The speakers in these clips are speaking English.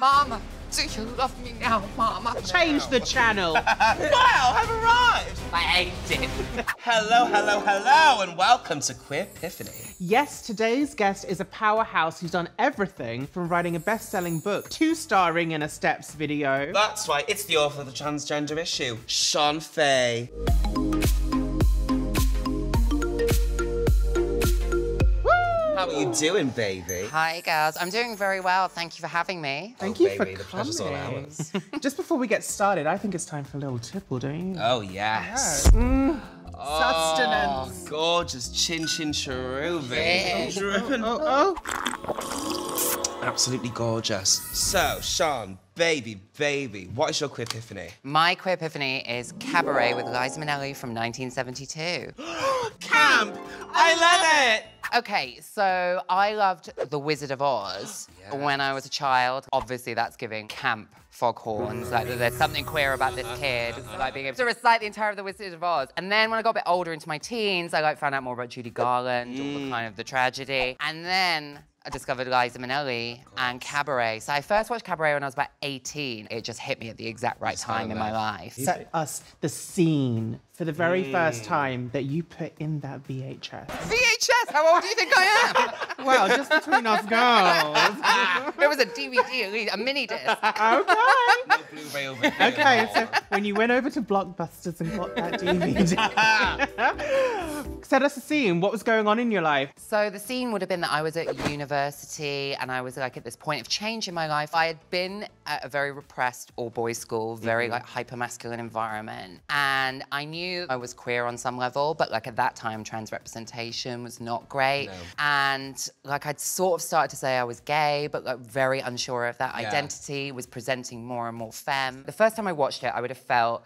Mama, do you love me now, Mama? Change the channel. Wow, I've arrived. I hate it. Hello, hello, hello, and welcome to Queerpiphany. Yes, today's guest is a powerhouse who's done everything from writing a best-selling book to starring in a Steps video. That's right, it's the author of the Transgender Issue, Shon Faye. How are you doing, baby? Hi, girls. I'm doing very well. Thank you for having me. Thank you for baby, the pleasure's all coming. ours. Just before we get started, I think it's time for a little tipple, don't you? Oh, yes. Sustenance. Oh, gorgeous chin chin cherubi. Dripping. Oh. Absolutely gorgeous. So, Shon, baby, what is your Queerpiphany? My Queerpiphany is Cabaret with Liza Minelli from 1972. Camp! I love it! Okay, so I loved The Wizard of Oz when I was a child. Obviously, that's giving camp foghorns. Like, there's something queer about this kid, like being able to recite the entire of The Wizard of Oz. And then when I got a bit older into my teens, I found out more about Judy Garland, all the kind of the tragedy. And then I discovered Liza Minelli and Cabaret. So I first watched Cabaret when I was about 18. It just hit me at the exact right time in my life. Set us the scene for the very first time that you put in that VHS. VHS? How old do you think I am? Well, just between us girls. It was a DVD, at least, a mini disc. Okay. No Blu-ray over here. Okay, so when you went over to Blockbusters and got that DVD, set us a scene. What was going on in your life? So the scene would have been that I was at university and I was like at this point of change in my life. I had been at a very repressed all-boys school, very like hyper-masculine environment. And I knew I was queer on some level, but like at that time, trans representation was not great. No. And like I'd sort of started to say I was gay, but like very unsure of that identity, was presenting more and more femme. The first time I watched it, I would have felt,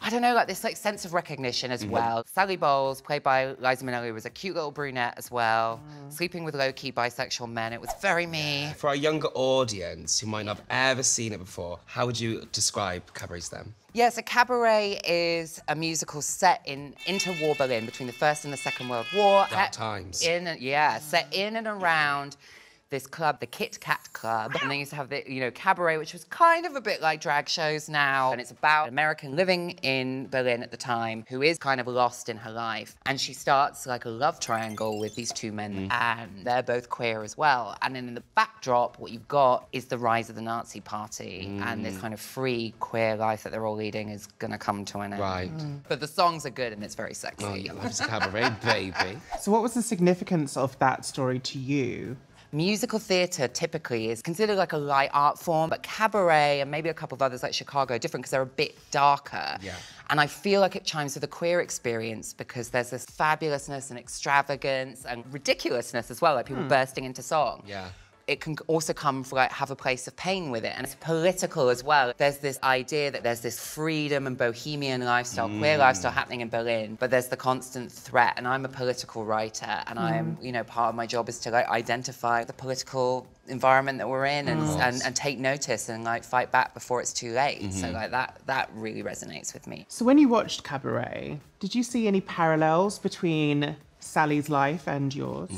I don't know, like this like sense of recognition as well. Sally Bowles, played by Liza Minelli, was a cute little brunette as well. Sleeping with low-key bisexual men. It was very me. For our younger audience who might not have ever seen it before, how would you describe Cabaret to them? Yeah, so Cabaret is a musical set in interwar Berlin between the First and the Second World War. Dark times. Set in and around this club, the Kit Kat Club. And they used to have the, Cabaret, which was kind of a bit like drag shows now. And it's about an American living in Berlin at the time who is kind of lost in her life. And she starts like a love triangle with these two men, and they're both queer as well. And then in the backdrop, what you've got is the rise of the Nazi Party, and this kind of free queer life that they're all leading is gonna come to an end. Right. But the songs are good and it's very sexy. Oh, you love this Cabaret, baby. So what was the significance of that story to you? Musical theatre typically is considered like a light art form, but Cabaret and maybe a couple of others like Chicago are different because they're a bit darker. Yeah. And I feel like it chimes with the queer experience because there's this fabulousness and extravagance and ridiculousness as well, like people bursting into song. Yeah. It can also come from like have a place of pain with it, and it's political as well. There's this idea that there's this freedom and bohemian lifestyle, queer lifestyle happening in Berlin, but there's the constant threat. And I'm a political writer, and I'm, part of my job is to like identify the political environment that we're in and take notice and like fight back before it's too late. So like that really resonates with me. So when you watched Cabaret, did you see any parallels between Sally's life and yours?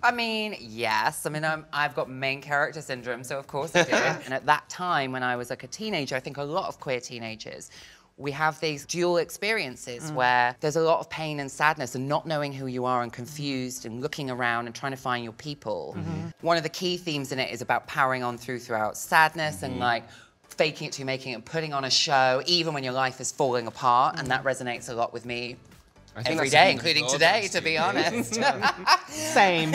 I mean, yes. I mean, I've got main character syndrome, so of course I did. And at that time, when I was like a teenager, I think a lot of queer teenagers, we have these dual experiences where there's a lot of pain and sadness and not knowing who you are and confused and looking around and trying to find your people. One of the key themes in it is about powering on throughout sadness and like faking it to making it, putting on a show, even when your life is falling apart. And that resonates a lot with me. Every day, including today, to be honest. Same.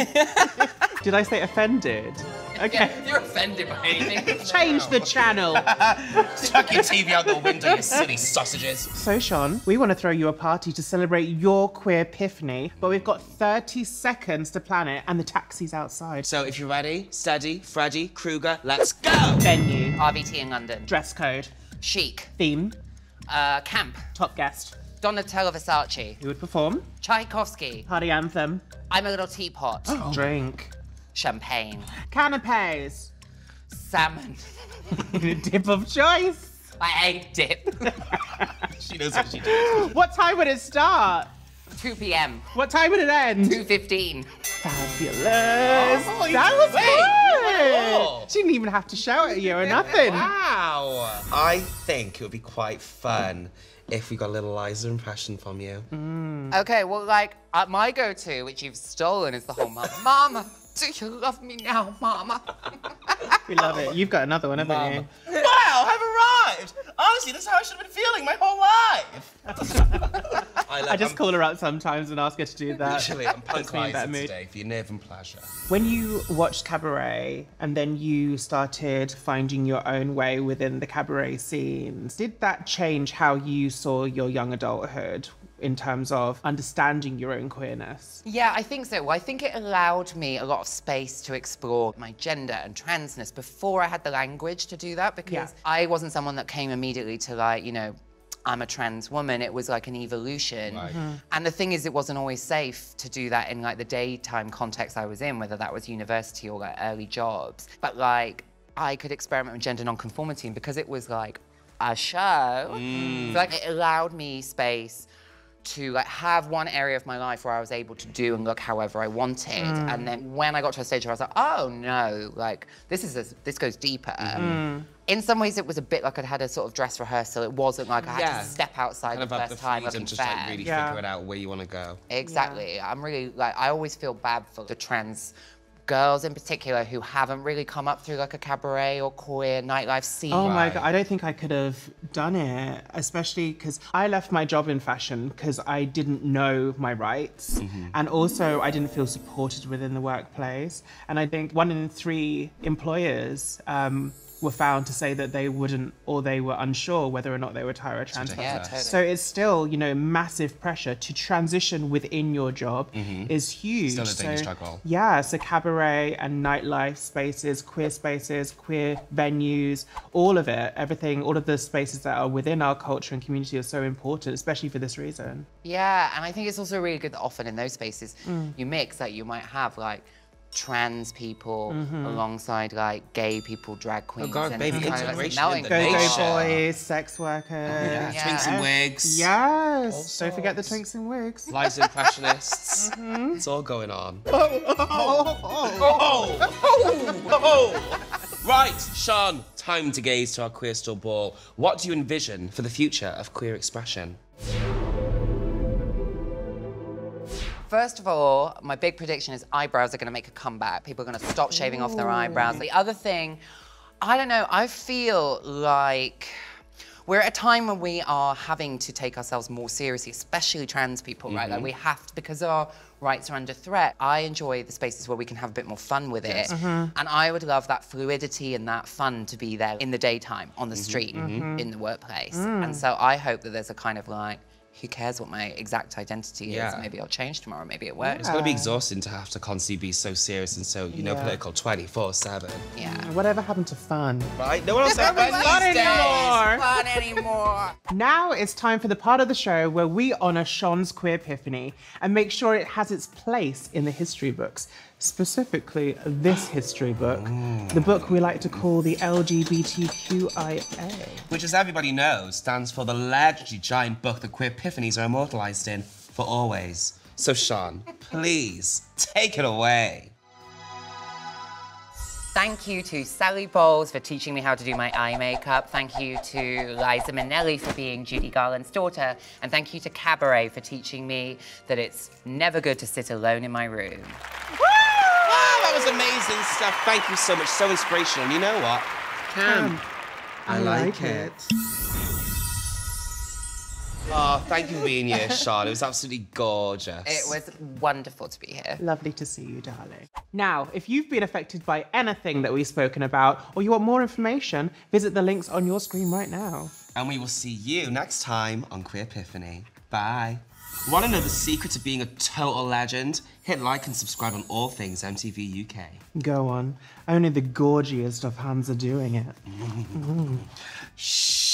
Did I say offended? Okay. Yeah, you're offended by anything. Change the channel. Chuck your TV out the window, you silly sausages. So, Shon, we want to throw you a party to celebrate your Queerpiphany, but we've got 30 seconds to plan it, and the taxi's outside. So if you're ready, steady, Freddy, Krueger, let's go! Venue. RVT in London. Dress code. Chic. Theme. Camp. Top guest. Donatella Versace. Who would perform? Tchaikovsky. Party anthem. I'm a Little Teapot. Drink. Champagne. Canapes. Salmon. Dip of choice. I hate dip. She knows what she does. What time would it start? 2 p.m. What time would it end? 2:15. Fabulous. Oh, That was Oh. good. She didn't even have to shout at you or nothing. Wow. I think it would be quite fun if we got a little Liza impression from you. Okay, well, like, my go-to, which you've stolen, is the whole Mama, do you love me now, Mama? We love it. You've got another one, haven't you? Wow, I've arrived! Honestly, this is how I should have been feeling my whole life! I just call her out sometimes and ask her to do that. Literally, I'm Puts punk me in Liza that mood. today for your nerve and pleasure. When you watched Cabaret and then you started finding your own way within the cabaret scenes, did that change how you saw your young adulthood in terms of understanding your own queerness? Yeah, I think so. Well, I think it allowed me a lot of space to explore my gender and transness before I had the language to do that, because I wasn't someone that came immediately to, like, you know, I'm a trans woman. It was like an evolution. Right. And the thing is, it wasn't always safe to do that in like the daytime context I was in, whether that was university or like early jobs. But like, I could experiment with gender nonconformity, and because it was like a show, like it allowed me space to like have one area of my life where I was able to do and look however I wanted. And then when I got to a stage where I was like, oh no, like this goes deeper. In some ways, it was a bit like I'd had a sort of dress rehearsal. It wasn't like I had to step outside Kind of the have first the time freedom looking to fair. like really figure it out where you want to go. Exactly. I'm really like, I always feel bad for the trans girls in particular who haven't really come up through like a cabaret or queer nightlife scene. Oh my God, I don't think I could have done it, especially because I left my job in fashion because I didn't know my rights. And also I didn't feel supported within the workplace. And I think 1 in 3 employers were found to say that they wouldn't, or they were unsure whether or not they would hire a trans person. Yeah, totally. So it's still, you know, massive pressure to transition within your job is huge. Still a daily struggle. Yeah, so cabaret and nightlife spaces, queer venues, all of it, everything, all of the spaces that are within our culture and community are so important, especially for this reason. Yeah, and I think it's also really good that often in those spaces you mix, like you might have like trans people alongside like gay people, drag queens. Oh God, and baby, it's kind of like integration melting in the Go-go nation. boys, sex workers. Yeah, twinks and wigs. Yes, don't forget the twinks and wigs. Liza impressionists. It's all going on. Right, Shon, time to gaze to our Queer Store Ball. What do you envision for the future of queer expression? First of all, my big prediction is eyebrows are going to make a comeback. People are going to stop shaving off their eyebrows. The other thing, I don't know, I feel like we're at a time when we are having to take ourselves more seriously, especially trans people, right? Like we have to, because our rights are under threat. I enjoy the spaces where we can have a bit more fun with it. And I would love that fluidity and that fun to be there in the daytime, on the street, in the workplace. And so I hope that there's a kind of like, who cares what my exact identity is? Maybe I'll change tomorrow, maybe it works. It's going to be exhausting to have to constantly be so serious and so, you know, political 24/7. Yeah. Whatever happened to fun? Right? No one else has fun these days. Fun anymore. Now it's time for the part of the show where we honour Shon's Queerpiphany and make sure it has its place in the history books. Specifically, this history book, the book we like to call the LGBTQIA. Which, as everybody knows, stands for the legendary giant book that Queerpiphanies are immortalised in for always. So, Shon, please, take it away. Thank you to Sally Bowles for teaching me how to do my eye makeup. Thank you to Liza Minelli for being Judy Garland's daughter. And thank you to Cabaret for teaching me that it's never good to sit alone in my room. Wow, that was amazing stuff. Thank you so much. So inspirational. You know what? I like it. Oh, thank you for being here, Shon. It was absolutely gorgeous. It was wonderful to be here. Lovely to see you, darling. Now, if you've been affected by anything that we've spoken about, or you want more information, visit the links on your screen right now. And we will see you next time on Queerpiphany. Bye. Want to know the secret to being a total legend? Hit like and subscribe on all things MTV UK. Go on. Only the gorgiest of hands are doing it. Shh.